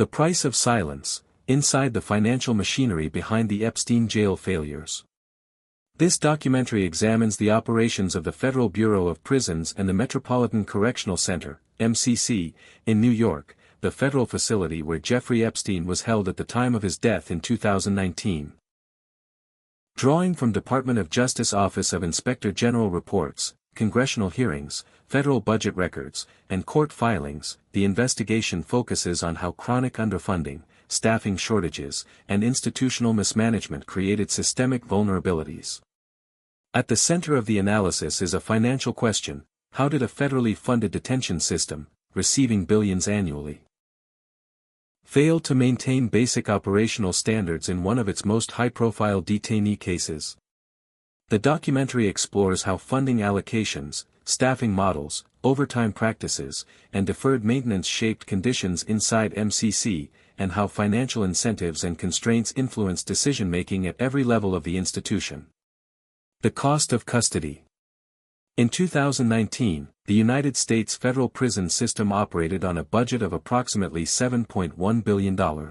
The Price of Silence, Inside the Financial Machinery Behind the Epstein Jail Failures. This documentary examines the operations of the Federal Bureau of Prisons and the Metropolitan Correctional Center, MCC, in New York, the federal facility where Jeffrey Epstein was held at the time of his death in 2019. Drawing from Department of Justice Office of Inspector General reports, congressional hearings, federal budget records, and court filings, the investigation focuses on how chronic underfunding, staffing shortages, and institutional mismanagement created systemic vulnerabilities. At the center of the analysis is a financial question: how did a federally funded detention system, receiving billions annually, fail to maintain basic operational standards in one of its most high-profile detainee cases? The documentary explores how funding allocations, staffing models, overtime practices, and deferred maintenance shaped conditions inside MCC, and how financial incentives and constraints influence decision-making at every level of the institution. The cost of custody. In 2019, the United States federal prison system operated on a budget of approximately $7.1 billion.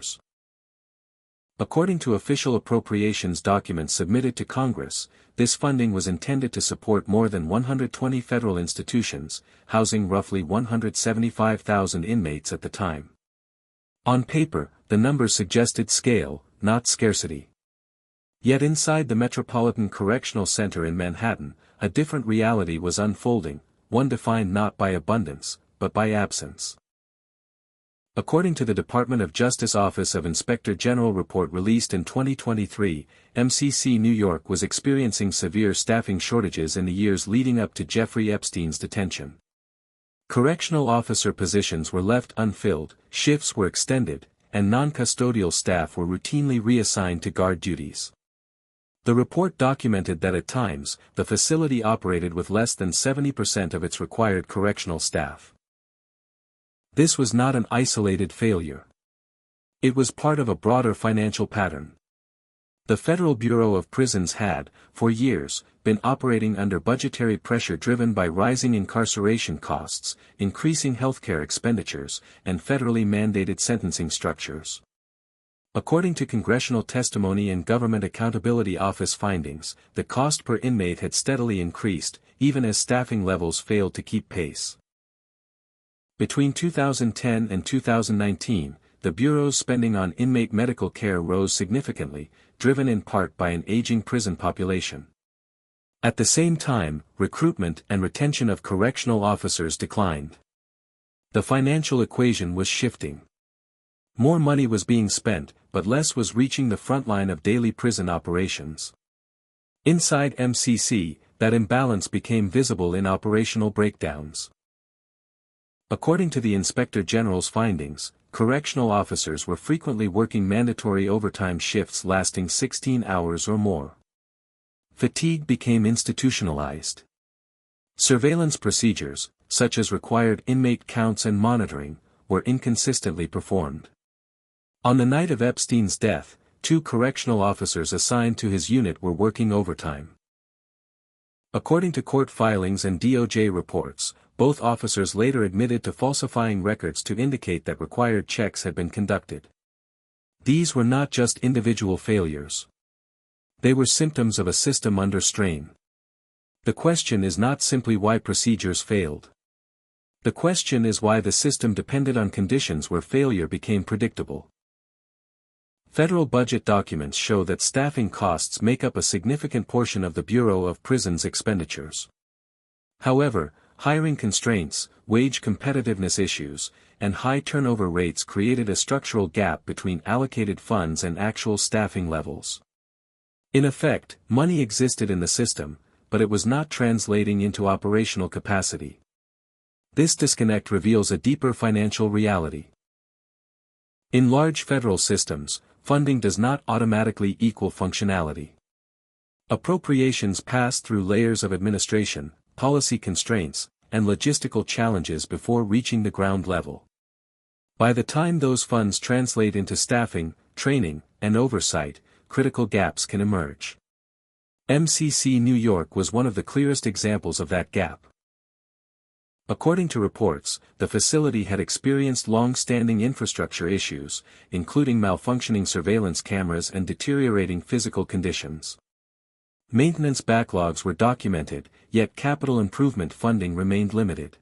According to official appropriations documents submitted to Congress, this funding was intended to support more than 120 federal institutions, housing roughly 175,000 inmates at the time. On paper, the numbers suggested scale, not scarcity. Yet inside the Metropolitan Correctional Center in Manhattan, a different reality was unfolding, one defined not by abundance, but by absence. According to the Department of Justice Office of Inspector General report released in 2023, MCC New York was experiencing severe staffing shortages in the years leading up to Jeffrey Epstein's detention. Correctional officer positions were left unfilled, shifts were extended, and non-custodial staff were routinely reassigned to guard duties. The report documented that at times, the facility operated with less than 70% of its required correctional staff. This was not an isolated failure. It was part of a broader financial pattern. The Federal Bureau of Prisons had, for years, been operating under budgetary pressure driven by rising incarceration costs, increasing healthcare expenditures, and federally mandated sentencing structures. According to congressional testimony and Government Accountability Office findings, the cost per inmate had steadily increased, even as staffing levels failed to keep pace. Between 2010 and 2019, the Bureau's spending on inmate medical care rose significantly, driven in part by an aging prison population. At the same time, recruitment and retention of correctional officers declined. The financial equation was shifting. More money was being spent, but less was reaching the front line of daily prison operations. Inside MCC, that imbalance became visible in operational breakdowns. According to the Inspector General's findings, correctional officers were frequently working mandatory overtime shifts lasting 16 hours or more. Fatigue became institutionalized. Surveillance procedures, such as required inmate counts and monitoring, were inconsistently performed. On the night of Epstein's death, 2 correctional officers assigned to his unit were working overtime. According to court filings and DOJ reports, both officers later admitted to falsifying records to indicate that required checks had been conducted. These were not just individual failures. They were symptoms of a system under strain. The question is not simply why procedures failed. The question is why the system depended on conditions where failure became predictable. Federal budget documents show that staffing costs make up a significant portion of the Bureau of Prisons' expenditures. However, hiring constraints, wage competitiveness issues, and high turnover rates created a structural gap between allocated funds and actual staffing levels. In effect, money existed in the system, but it was not translating into operational capacity. This disconnect reveals a deeper financial reality. In large federal systems, funding does not automatically equal functionality. Appropriations pass through layers of administration, policy constraints, and logistical challenges before reaching the ground level. By the time those funds translate into staffing, training, and oversight, critical gaps can emerge. MCC New York was one of the clearest examples of that gap. According to reports, the facility had experienced long-standing infrastructure issues, including malfunctioning surveillance cameras and deteriorating physical conditions. Maintenance backlogs were documented, yet capital improvement funding remained limited.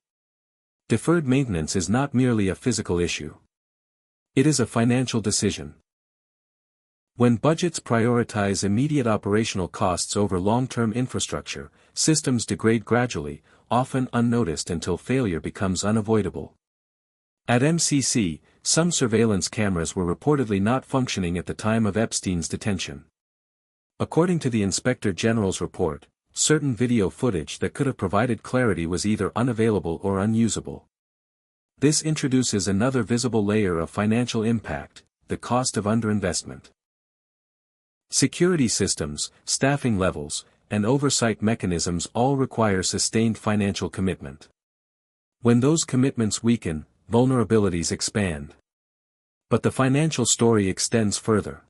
Deferred maintenance is not merely a physical issue. It is a financial decision. When budgets prioritize immediate operational costs over long-term infrastructure, systems degrade gradually, often unnoticed until failure becomes unavoidable. At MCC, some surveillance cameras were reportedly not functioning at the time of Epstein's detention. According to the Inspector General's report, certain video footage that could have provided clarity was either unavailable or unusable. This introduces another visible layer of financial impact: the cost of underinvestment. Security systems, staffing levels, and oversight mechanisms all require sustained financial commitment. When those commitments weaken, vulnerabilities expand. But the financial story extends further.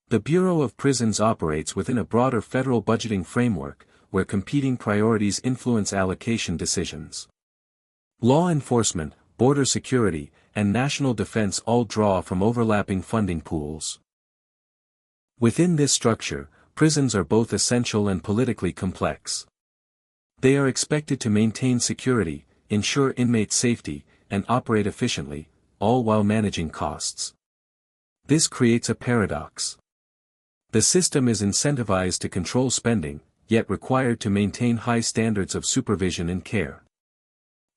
The Bureau of Prisons operates within a broader federal budgeting framework, where competing priorities influence allocation decisions. Law enforcement, border security, and national defense all draw from overlapping funding pools. Within this structure, prisons are both essential and politically complex. They are expected to maintain security, ensure inmate safety, and operate efficiently, all while managing costs. This creates a paradox. The system is incentivized to control spending, yet required to maintain high standards of supervision and care.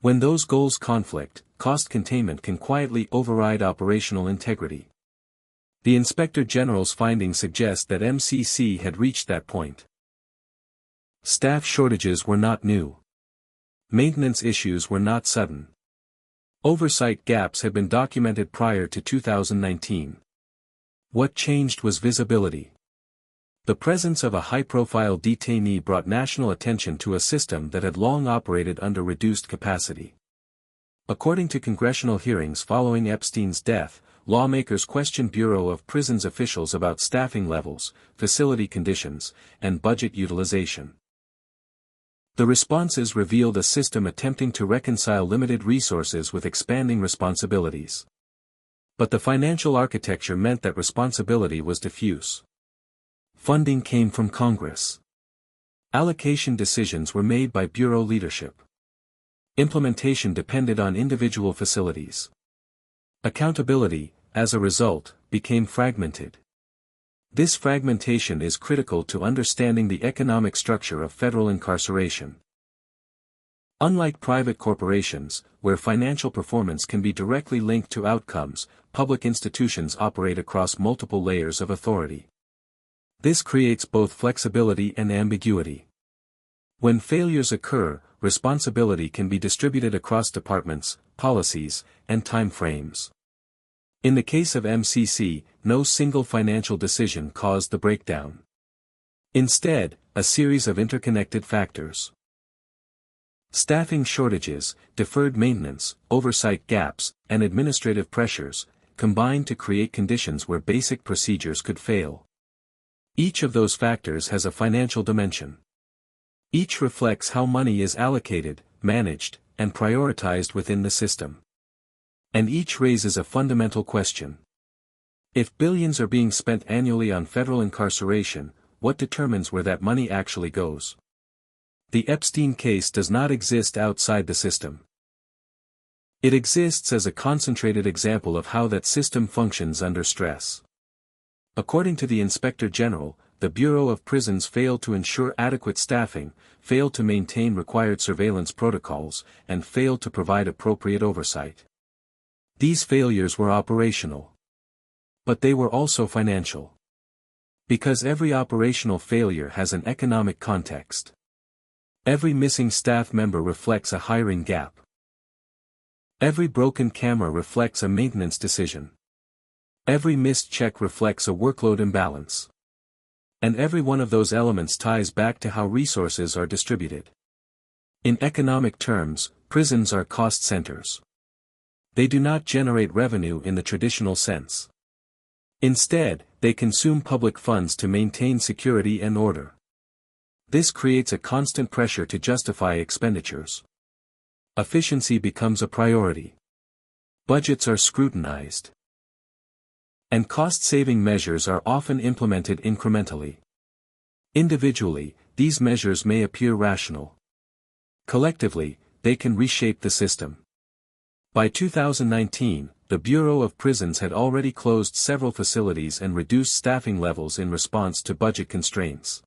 When those goals conflict, cost containment can quietly override operational integrity. The Inspector General's findings suggest that MCC had reached that point. Staff shortages were not new. Maintenance issues were not sudden. Oversight gaps had been documented prior to 2019. What changed was visibility. The presence of a high-profile detainee brought national attention to a system that had long operated under reduced capacity. According to congressional hearings following Epstein's death, lawmakers questioned Bureau of Prisons officials about staffing levels, facility conditions, and budget utilization. The responses revealed a system attempting to reconcile limited resources with expanding responsibilities. But the financial architecture meant that responsibility was diffuse. Funding came from Congress. Allocation decisions were made by Bureau leadership. Implementation depended on individual facilities. Accountability, as a result, became fragmented. This fragmentation is critical to understanding the economic structure of federal incarceration. Unlike private corporations, where financial performance can be directly linked to outcomes, public institutions operate across multiple layers of authority. This creates both flexibility and ambiguity. When failures occur, responsibility can be distributed across departments, policies, and time frames. In the case of MCC, no single financial decision caused the breakdown. Instead, a series of interconnected factors. Staffing shortages, deferred maintenance, oversight gaps, and administrative pressures combined to create conditions where basic procedures could fail. Each of those factors has a financial dimension. Each reflects how money is allocated, managed, and prioritized within the system. And each raises a fundamental question. If billions are being spent annually on federal incarceration, what determines where that money actually goes? The Epstein case does not exist outside the system. It exists as a concentrated example of how that system functions under stress. According to the Inspector General, the Bureau of Prisons failed to ensure adequate staffing, failed to maintain required surveillance protocols, and failed to provide appropriate oversight. These failures were operational. But they were also financial. Because every operational failure has an economic context. Every missing staff member reflects a hiring gap. Every broken camera reflects a maintenance decision. Every missed check reflects a workload imbalance. And every one of those elements ties back to how resources are distributed. In economic terms, prisons are cost centers. They do not generate revenue in the traditional sense. Instead, they consume public funds to maintain security and order. This creates a constant pressure to justify expenditures. Efficiency becomes a priority. Budgets are scrutinized. And cost-saving measures are often implemented incrementally. Individually, these measures may appear rational. Collectively, they can reshape the system. By 2019, the Bureau of Prisons had already closed several facilities and reduced staffing levels in response to budget constraints.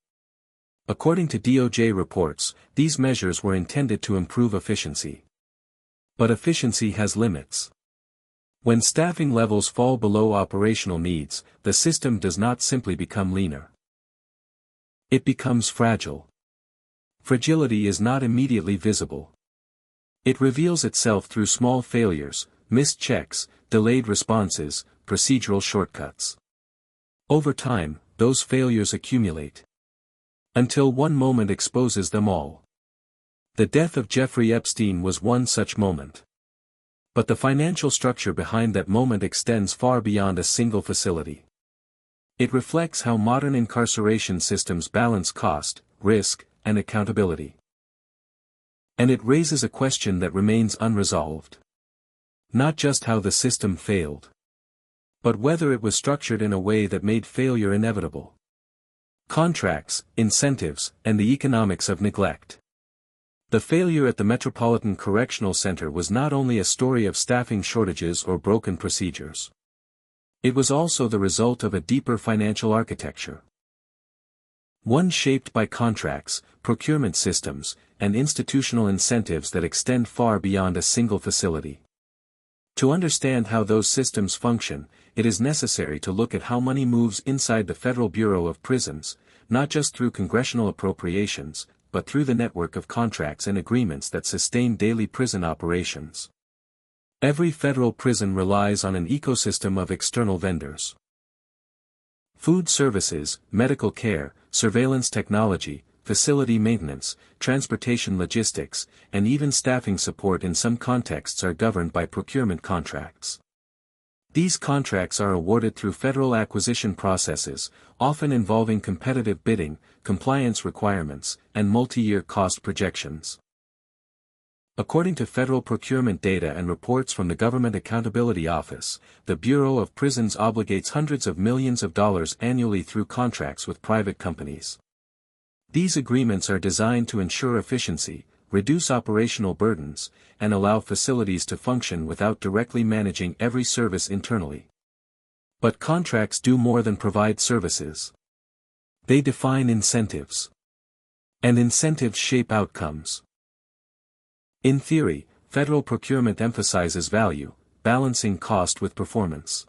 According to DOJ reports, these measures were intended to improve efficiency. But efficiency has limits. When staffing levels fall below operational needs, the system does not simply become leaner. It becomes fragile. Fragility is not immediately visible. It reveals itself through small failures, missed checks, delayed responses, procedural shortcuts. Over time, those failures accumulate. Until one moment exposes them all. The death of Jeffrey Epstein was one such moment. But the financial structure behind that moment extends far beyond a single facility. It reflects how modern incarceration systems balance cost, risk, and accountability. And it raises a question that remains unresolved. Not just how the system failed, but whether it was structured in a way that made failure inevitable. Contracts, incentives, and the economics of neglect. The failure at the Metropolitan Correctional Center was not only a story of staffing shortages or broken procedures. It was also the result of a deeper financial architecture. One shaped by contracts, procurement systems, and institutional incentives that extend far beyond a single facility. To understand how those systems function, it is necessary to look at how money moves inside the Federal Bureau of Prisons, not just through congressional appropriations, but through the network of contracts and agreements that sustain daily prison operations. Every federal prison relies on an ecosystem of external vendors. Food services, medical care, surveillance technology, facility maintenance, transportation logistics, and even staffing support in some contexts are governed by procurement contracts. These contracts are awarded through federal acquisition processes, often involving competitive bidding, compliance requirements, and multi-year cost projections. According to federal procurement data and reports from the Government Accountability Office, the Bureau of Prisons obligates hundreds of millions of dollars annually through contracts with private companies. These agreements are designed to ensure efficiency, reduce operational burdens, and allow facilities to function without directly managing every service internally. But contracts do more than provide services. They define incentives. And incentives shape outcomes. In theory, federal procurement emphasizes value, balancing cost with performance.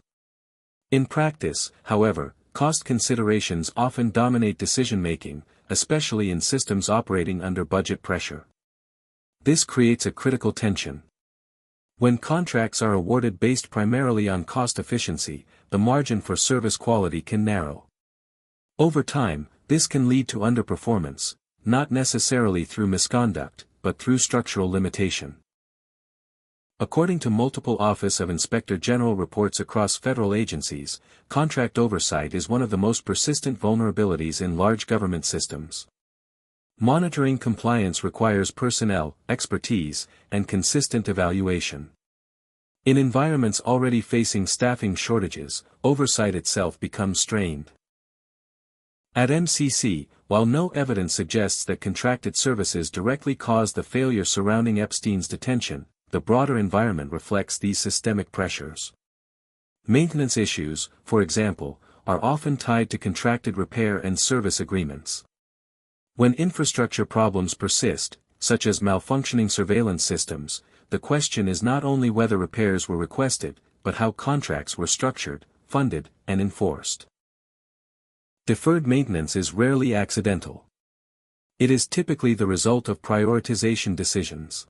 In practice, however, cost considerations often dominate decision-making, especially in systems operating under budget pressure. This creates a critical tension. When contracts are awarded based primarily on cost efficiency, the margin for service quality can narrow. Over time, this can lead to underperformance, not necessarily through misconduct, but through structural limitation. According to multiple Office of Inspector General reports across federal agencies, contract oversight is one of the most persistent vulnerabilities in large government systems. Monitoring compliance requires personnel, expertise, and consistent evaluation. In environments already facing staffing shortages, oversight itself becomes strained. At MCC, while no evidence suggests that contracted services directly caused the failure surrounding Epstein's detention, the broader environment reflects these systemic pressures. Maintenance issues, for example, are often tied to contracted repair and service agreements. When infrastructure problems persist, such as malfunctioning surveillance systems, the question is not only whether repairs were requested, but how contracts were structured, funded, and enforced. Deferred maintenance is rarely accidental. It is typically the result of prioritization decisions.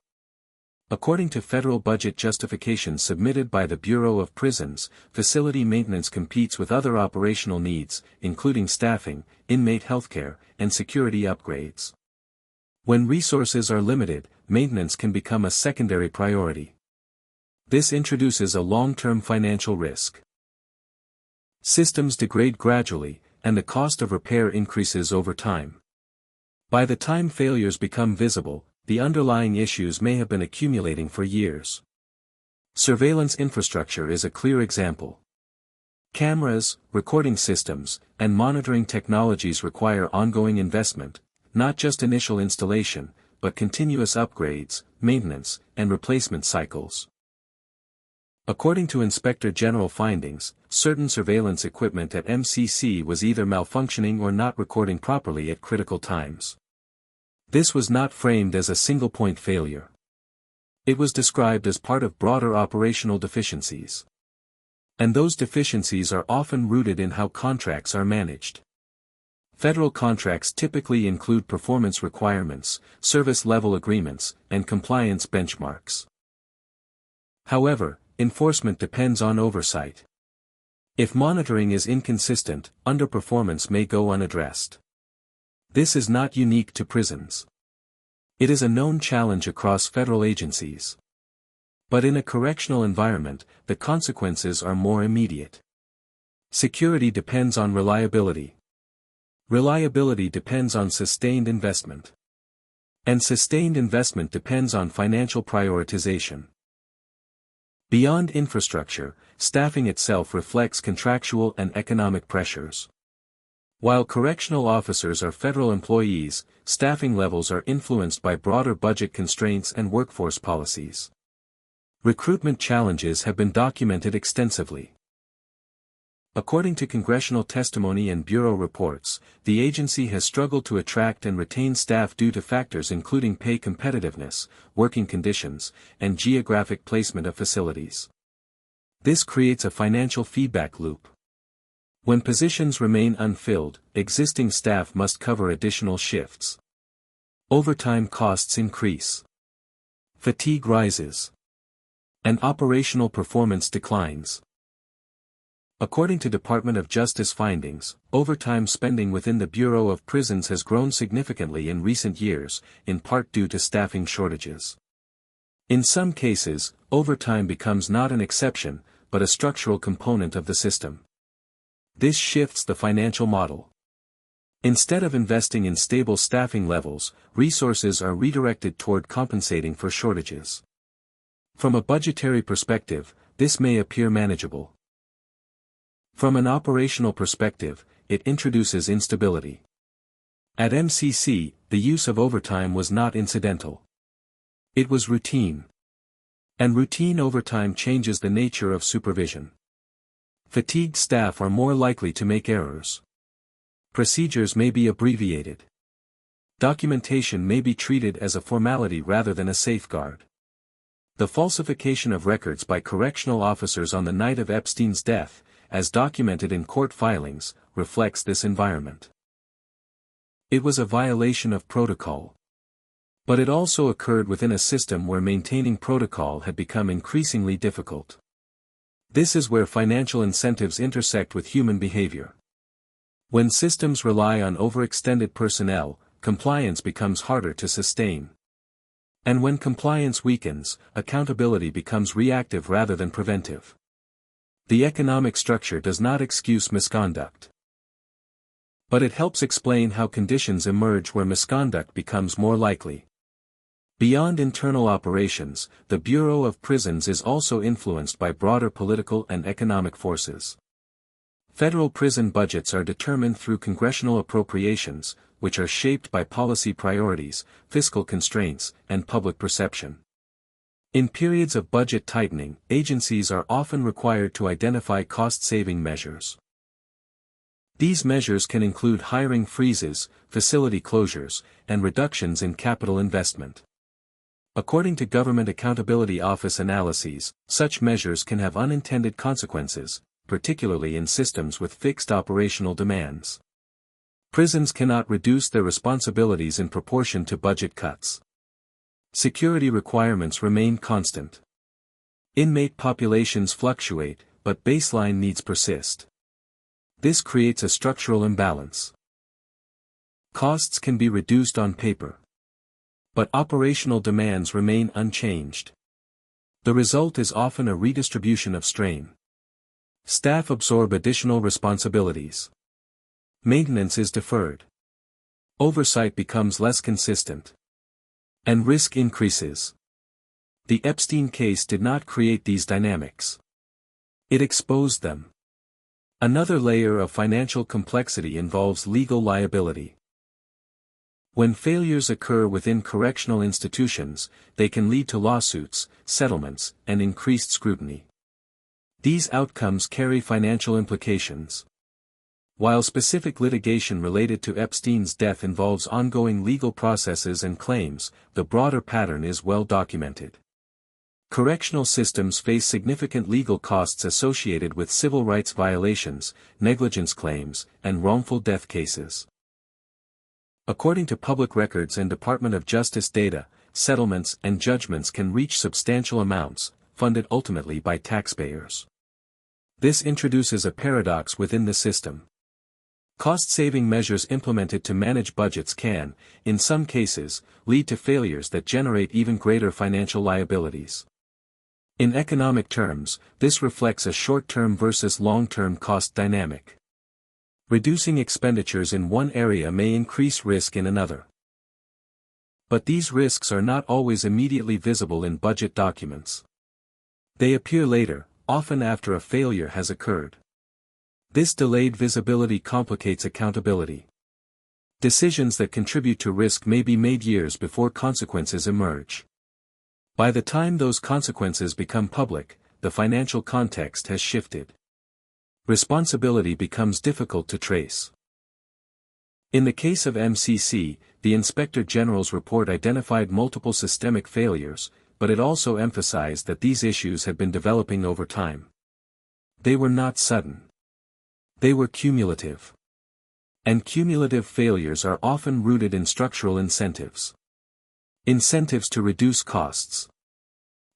According to federal budget justifications submitted by the Bureau of Prisons, facility maintenance competes with other operational needs, including staffing, inmate healthcare, and security upgrades. When resources are limited, maintenance can become a secondary priority. This introduces a long-term financial risk. Systems degrade gradually, and the cost of repair increases over time. By the time failures become visible, the underlying issues may have been accumulating for years. Surveillance infrastructure is a clear example. Cameras, recording systems, and monitoring technologies require ongoing investment, not just initial installation, but continuous upgrades, maintenance, and replacement cycles. According to Inspector General findings, certain surveillance equipment at MCC was either malfunctioning or not recording properly at critical times. This was not framed as a single-point failure. It was described as part of broader operational deficiencies. And those deficiencies are often rooted in how contracts are managed. Federal contracts typically include performance requirements, service-level agreements, and compliance benchmarks. However, enforcement depends on oversight. If monitoring is inconsistent, underperformance may go unaddressed. This is not unique to prisons. It is a known challenge across federal agencies. But in a correctional environment, the consequences are more immediate. Security depends on reliability. Reliability depends on sustained investment. And sustained investment depends on financial prioritization. Beyond infrastructure, staffing itself reflects contractual and economic pressures. While correctional officers are federal employees, staffing levels are influenced by broader budget constraints and workforce policies. Recruitment challenges have been documented extensively. According to congressional testimony and bureau reports, the agency has struggled to attract and retain staff due to factors including pay competitiveness, working conditions, and geographic placement of facilities. This creates a financial feedback loop. When positions remain unfilled, existing staff must cover additional shifts. Overtime costs increase. Fatigue rises. And operational performance declines. According to Department of Justice findings, overtime spending within the Bureau of Prisons has grown significantly in recent years, in part due to staffing shortages. In some cases, overtime becomes not an exception, but a structural component of the system. This shifts the financial model. Instead of investing in stable staffing levels, resources are redirected toward compensating for shortages. From a budgetary perspective, this may appear manageable. From an operational perspective, it introduces instability. At MCC, the use of overtime was not incidental. It was routine. And routine overtime changes the nature of supervision. Fatigued staff are more likely to make errors. Procedures may be abbreviated. Documentation may be treated as a formality rather than a safeguard. The falsification of records by correctional officers on the night of Epstein's death, as documented in court filings, reflects this environment. It was a violation of protocol. But it also occurred within a system where maintaining protocol had become increasingly difficult. This is where financial incentives intersect with human behavior. When systems rely on overextended personnel, compliance becomes harder to sustain. And when compliance weakens, accountability becomes reactive rather than preventive. The economic structure does not excuse misconduct. But it helps explain how conditions emerge where misconduct becomes more likely. Beyond internal operations, the Bureau of Prisons is also influenced by broader political and economic forces. Federal prison budgets are determined through congressional appropriations, which are shaped by policy priorities, fiscal constraints, and public perception. In periods of budget tightening, agencies are often required to identify cost-saving measures. These measures can include hiring freezes, facility closures, and reductions in capital investment. According to Government Accountability Office analyses, such measures can have unintended consequences, particularly in systems with fixed operational demands. Prisons cannot reduce their responsibilities in proportion to budget cuts. Security requirements remain constant. Inmate populations fluctuate, but baseline needs persist. This creates a structural imbalance. Costs can be reduced on paper. But operational demands remain unchanged. The result is often a redistribution of strain. Staff absorb additional responsibilities. Maintenance is deferred. Oversight becomes less consistent. And risk increases. The Epstein case did not create these dynamics. It exposed them. Another layer of financial complexity involves legal liability. When failures occur within correctional institutions, they can lead to lawsuits, settlements, and increased scrutiny. These outcomes carry financial implications. While specific litigation related to Epstein's death involves ongoing legal processes and claims, the broader pattern is well documented. Correctional systems face significant legal costs associated with civil rights violations, negligence claims, and wrongful death cases. According to public records and Department of Justice data, settlements and judgments can reach substantial amounts, funded ultimately by taxpayers. This introduces a paradox within the system. Cost-saving measures implemented to manage budgets can, in some cases, lead to failures that generate even greater financial liabilities. In economic terms, this reflects a short-term versus long-term cost dynamic. Reducing expenditures in one area may increase risk in another. But these risks are not always immediately visible in budget documents. They appear later, often after a failure has occurred. This delayed visibility complicates accountability. Decisions that contribute to risk may be made years before consequences emerge. By the time those consequences become public, the financial context has shifted. Responsibility becomes difficult to trace. In the case of MCC, the Inspector General's report identified multiple systemic failures, but it also emphasized that these issues had been developing over time. They were not sudden. They were cumulative. And cumulative failures are often rooted in structural incentives. Incentives to reduce costs.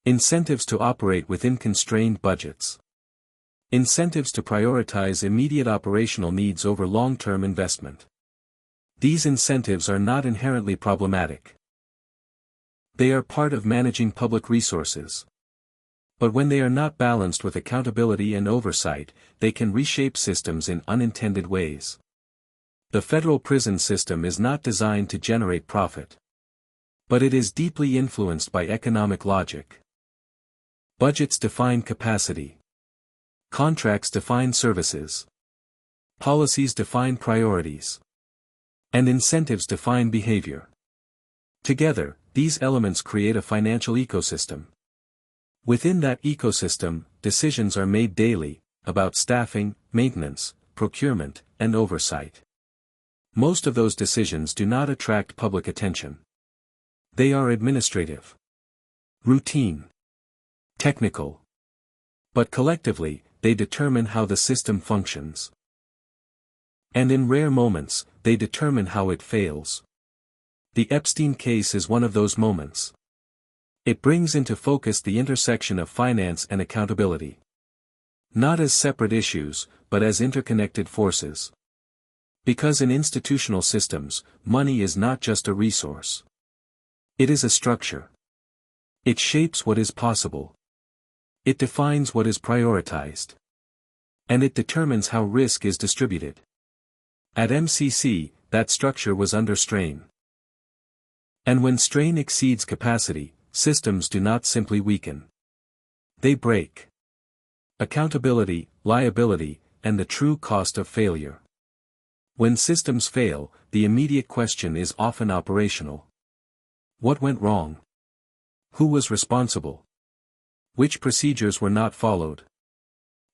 Incentives to operate within constrained budgets. Incentives to prioritize immediate operational needs over long-term investment. These incentives are not inherently problematic. They are part of managing public resources. But when they are not balanced with accountability and oversight, they can reshape systems in unintended ways. The federal prison system is not designed to generate profit. But it is deeply influenced by economic logic. Budgets define capacity. Contracts define services. Policies define priorities. And incentives define behavior. Together, these elements create a financial ecosystem. Within that ecosystem, decisions are made daily, about staffing, maintenance, procurement, and oversight. Most of those decisions do not attract public attention. They are administrative, routine, technical. But collectively, they determine how the system functions. And in rare moments, they determine how it fails. The Epstein case is one of those moments. It brings into focus the intersection of finance and accountability. Not as separate issues, but as interconnected forces. Because in institutional systems, money is not just a resource. It is a structure. It shapes what is possible. It defines what is prioritized. And it determines how risk is distributed. At MCC, that structure was under strain. And when strain exceeds capacity, systems do not simply weaken. They break. Accountability, liability, and the true cost of failure. When systems fail, the immediate question is often operational. What went wrong? Who was responsible? Which procedures were not followed?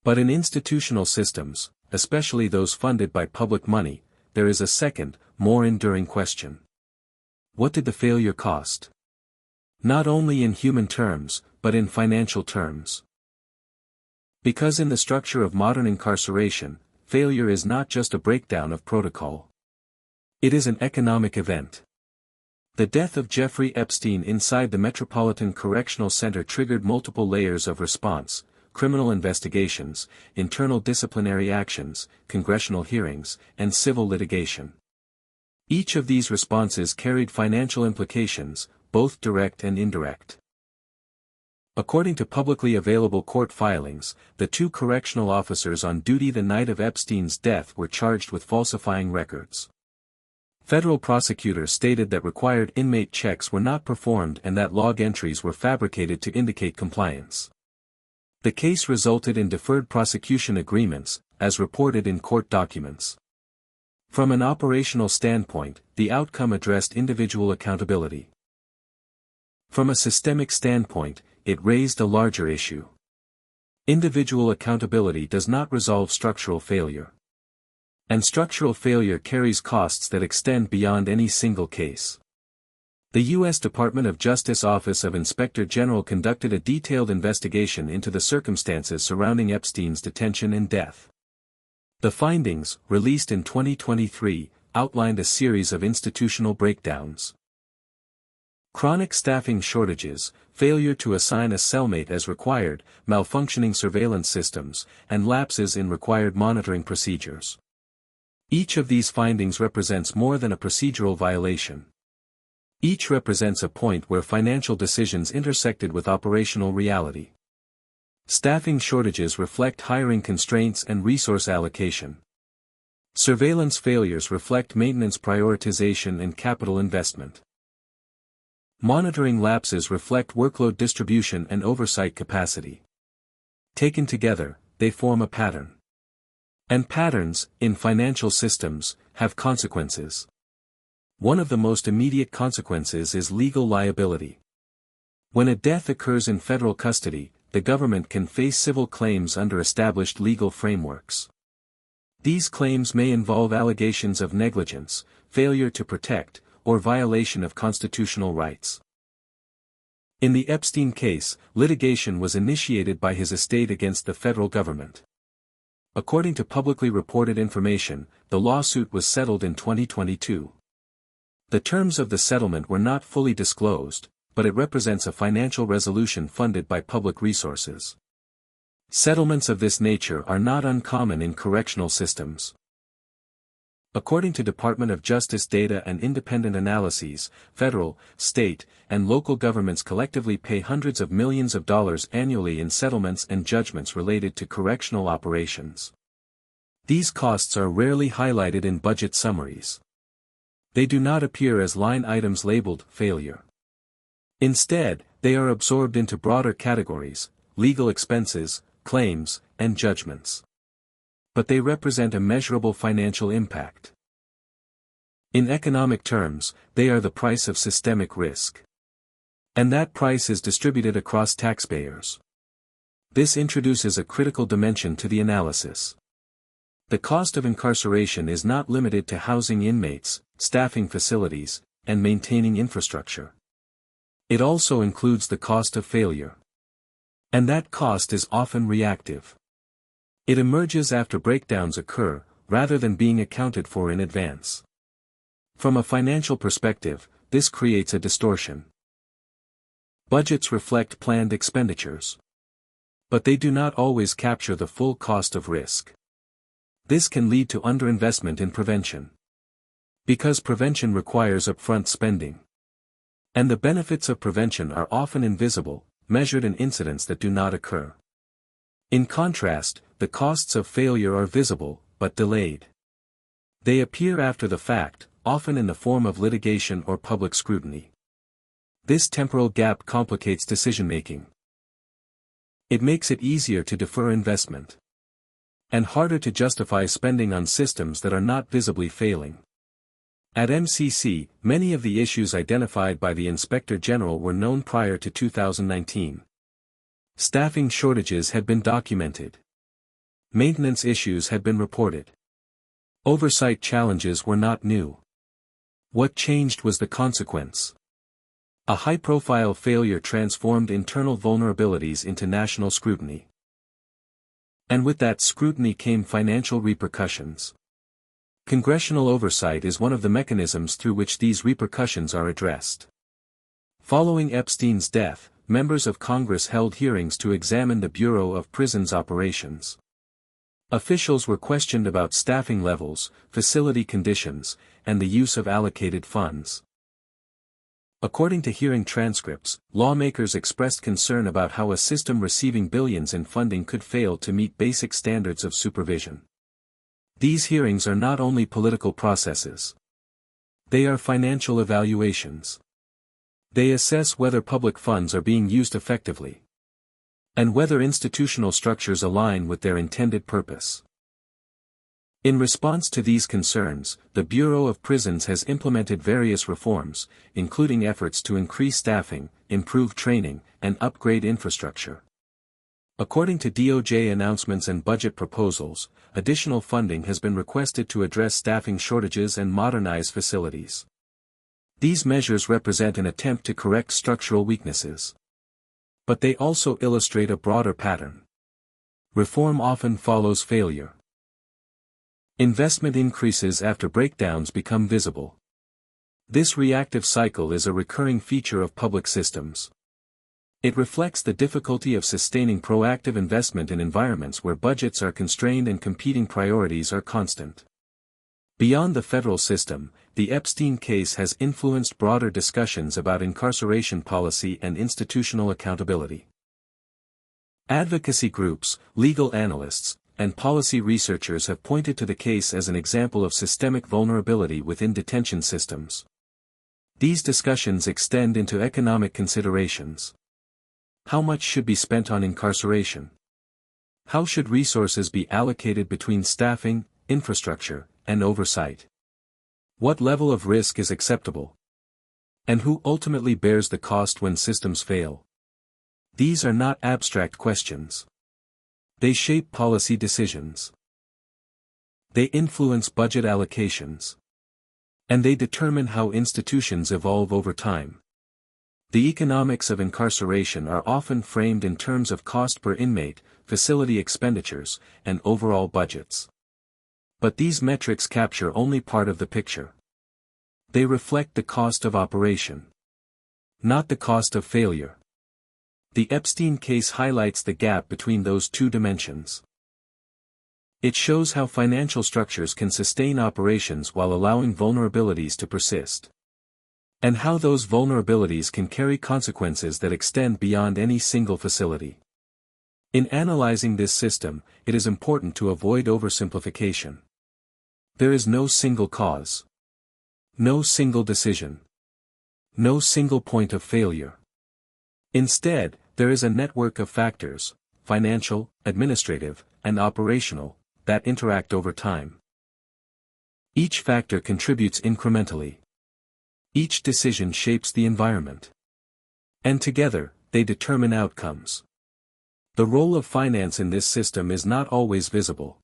But in institutional systems, especially those funded by public money, there is a second, more enduring question. What did the failure cost? Not only in human terms, but in financial terms. Because in the structure of modern incarceration, failure is not just a breakdown of protocol. It is an economic event. The death of Jeffrey Epstein inside the Metropolitan Correctional Center triggered multiple layers of response: criminal investigations, internal disciplinary actions, congressional hearings, and civil litigation. Each of these responses carried financial implications, both direct and indirect. According to publicly available court filings, the 2 correctional officers on duty the night of Epstein's death were charged with falsifying records. Federal prosecutors stated that required inmate checks were not performed and that log entries were fabricated to indicate compliance. The case resulted in deferred prosecution agreements, as reported in court documents. From an operational standpoint, the outcome addressed individual accountability. From a systemic standpoint, it raised a larger issue. Individual accountability does not resolve structural failure. And structural failure carries costs that extend beyond any single case. The U.S. Department of Justice Office of Inspector General conducted a detailed investigation into the circumstances surrounding Epstein's detention and death. The findings, released in 2023, outlined a series of institutional breakdowns. Chronic staffing shortages, failure to assign a cellmate as required, malfunctioning surveillance systems, and lapses in required monitoring procedures. Each of these findings represents more than a procedural violation. Each represents a point where financial decisions intersected with operational reality. Staffing shortages reflect hiring constraints and resource allocation. Surveillance failures reflect maintenance prioritization and capital investment. Monitoring lapses reflect workload distribution and oversight capacity. Taken together, they form a pattern. And patterns, in financial systems, have consequences. One of the most immediate consequences is legal liability. When a death occurs in federal custody, the government can face civil claims under established legal frameworks. These claims may involve allegations of negligence, failure to protect, or violation of constitutional rights. In the Epstein case, litigation was initiated by his estate against the federal government. According to publicly reported information, the lawsuit was settled in 2022. The terms of the settlement were not fully disclosed, but it represents a financial resolution funded by public resources. Settlements of this nature are not uncommon in correctional systems. According to Department of Justice data and independent analyses, federal, state, and local governments collectively pay hundreds of millions of dollars annually in settlements and judgments related to correctional operations. These costs are rarely highlighted in budget summaries. They do not appear as line items labeled failure. Instead, they are absorbed into broader categories: legal expenses, claims, and judgments. But they represent a measurable financial impact. In economic terms, they are the price of systemic risk. And that price is distributed across taxpayers. This introduces a critical dimension to the analysis. The cost of incarceration is not limited to housing inmates, staffing facilities, and maintaining infrastructure. It also includes the cost of failure. And that cost is often reactive. It emerges after breakdowns occur, rather than being accounted for in advance. From a financial perspective, this creates a distortion. Budgets reflect planned expenditures. But they do not always capture the full cost of risk. This can lead to underinvestment in prevention. Because prevention requires upfront spending. And the benefits of prevention are often invisible, measured in incidents that do not occur. In contrast, the costs of failure are visible, but delayed. They appear after the fact, often in the form of litigation or public scrutiny. This temporal gap complicates decision-making. It makes it easier to defer investment. And harder to justify spending on systems that are not visibly failing. At MCC, many of the issues identified by the Inspector General were known prior to 2019. Staffing shortages had been documented. Maintenance issues had been reported. Oversight challenges were not new. What changed was the consequence. A high-profile failure transformed internal vulnerabilities into national scrutiny. And with that scrutiny came financial repercussions. Congressional oversight is one of the mechanisms through which these repercussions are addressed. Following Epstein's death, members of Congress held hearings to examine the Bureau of Prisons operations. Officials were questioned about staffing levels, facility conditions, and the use of allocated funds. According to hearing transcripts, lawmakers expressed concern about how a system receiving billions in funding could fail to meet basic standards of supervision. These hearings are not only political processes. They are financial evaluations. They assess whether public funds are being used effectively, and whether institutional structures align with their intended purpose. In response to these concerns, the Bureau of Prisons has implemented various reforms, including efforts to increase staffing, improve training, and upgrade infrastructure. According to DOJ announcements and budget proposals, additional funding has been requested to address staffing shortages and modernize facilities. These measures represent an attempt to correct structural weaknesses. But they also illustrate a broader pattern. Reform often follows failure. Investment increases after breakdowns become visible. This reactive cycle is a recurring feature of public systems. It reflects the difficulty of sustaining proactive investment in environments where budgets are constrained and competing priorities are constant. Beyond the federal system, the Epstein case has influenced broader discussions about incarceration policy and institutional accountability. Advocacy groups, legal analysts, and policy researchers have pointed to the case as an example of systemic vulnerability within detention systems. These discussions extend into economic considerations. How much should be spent on incarceration? How should resources be allocated between staffing, infrastructure, and oversight? What level of risk is acceptable? And who ultimately bears the cost when systems fail? These are not abstract questions. They shape policy decisions. They influence budget allocations. And they determine how institutions evolve over time. The economics of incarceration are often framed in terms of cost per inmate, facility expenditures, and overall budgets. But these metrics capture only part of the picture. They reflect the cost of operation, not the cost of failure. The Epstein case highlights the gap between those two dimensions. It shows how financial structures can sustain operations while allowing vulnerabilities to persist. And how those vulnerabilities can carry consequences that extend beyond any single facility. In analyzing this system, it is important to avoid oversimplification. There is no single cause. No single decision. No single point of failure. Instead, there is a network of factors, financial, administrative, and operational, that interact over time. Each factor contributes incrementally. Each decision shapes the environment. And together, they determine outcomes. The role of finance in this system is not always visible.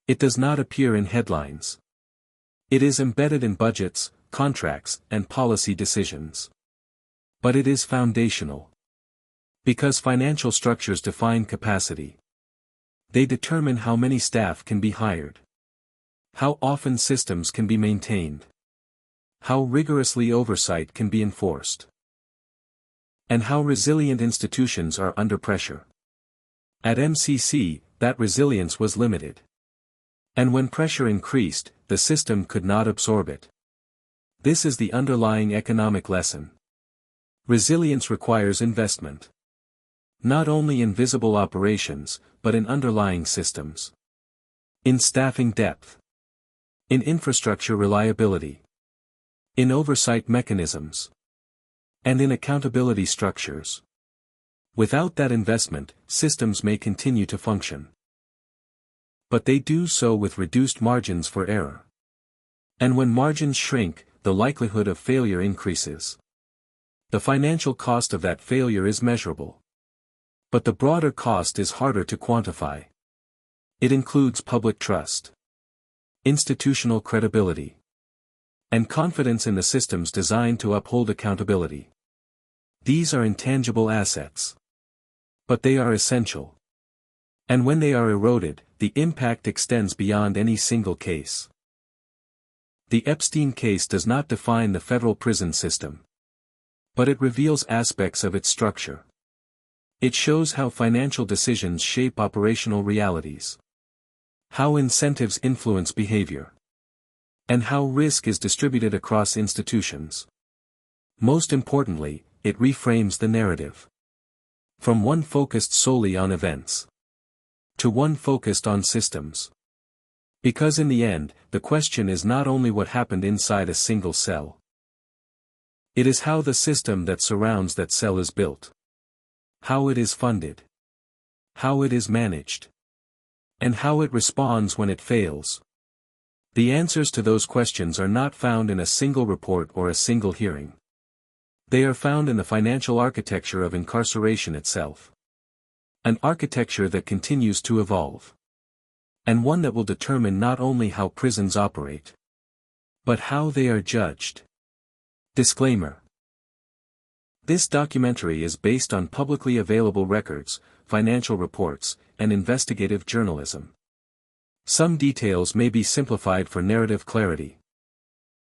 It does not appear in headlines. It is embedded in budgets, contracts, and policy decisions. But it is foundational. Because financial structures define capacity. They determine how many staff can be hired. How often systems can be maintained. How rigorously oversight can be enforced. And how resilient institutions are under pressure. At MCC, that resilience was limited. And when pressure increased, the system could not absorb it. This is the underlying economic lesson. Resilience requires investment. Not only in visible operations, but in underlying systems. In staffing depth. In infrastructure reliability. In oversight mechanisms. And in accountability structures. Without that investment, systems may continue to function. But they do so with reduced margins for error. And when margins shrink, the likelihood of failure increases. The financial cost of that failure is measurable. But the broader cost is harder to quantify. It includes public trust, institutional credibility, and confidence in the systems designed to uphold accountability. These are intangible assets. But they are essential. And when they are eroded, the impact extends beyond any single case. The Epstein case does not define the federal prison system. But it reveals aspects of its structure. It shows how financial decisions shape operational realities. How incentives influence behavior. And how risk is distributed across institutions. Most importantly, it reframes the narrative. From one focused solely on events. To one focused on systems. Because in the end, the question is not only what happened inside a single cell. It is how the system that surrounds that cell is built. How it is funded. How it is managed. And how it responds when it fails. The answers to those questions are not found in a single report or a single hearing. They are found in the financial architecture of incarceration itself. An architecture that continues to evolve. And one that will determine not only how prisons operate, but how they are judged. Disclaimer. This documentary is based on publicly available records, financial reports, and investigative journalism. Some details may be simplified for narrative clarity.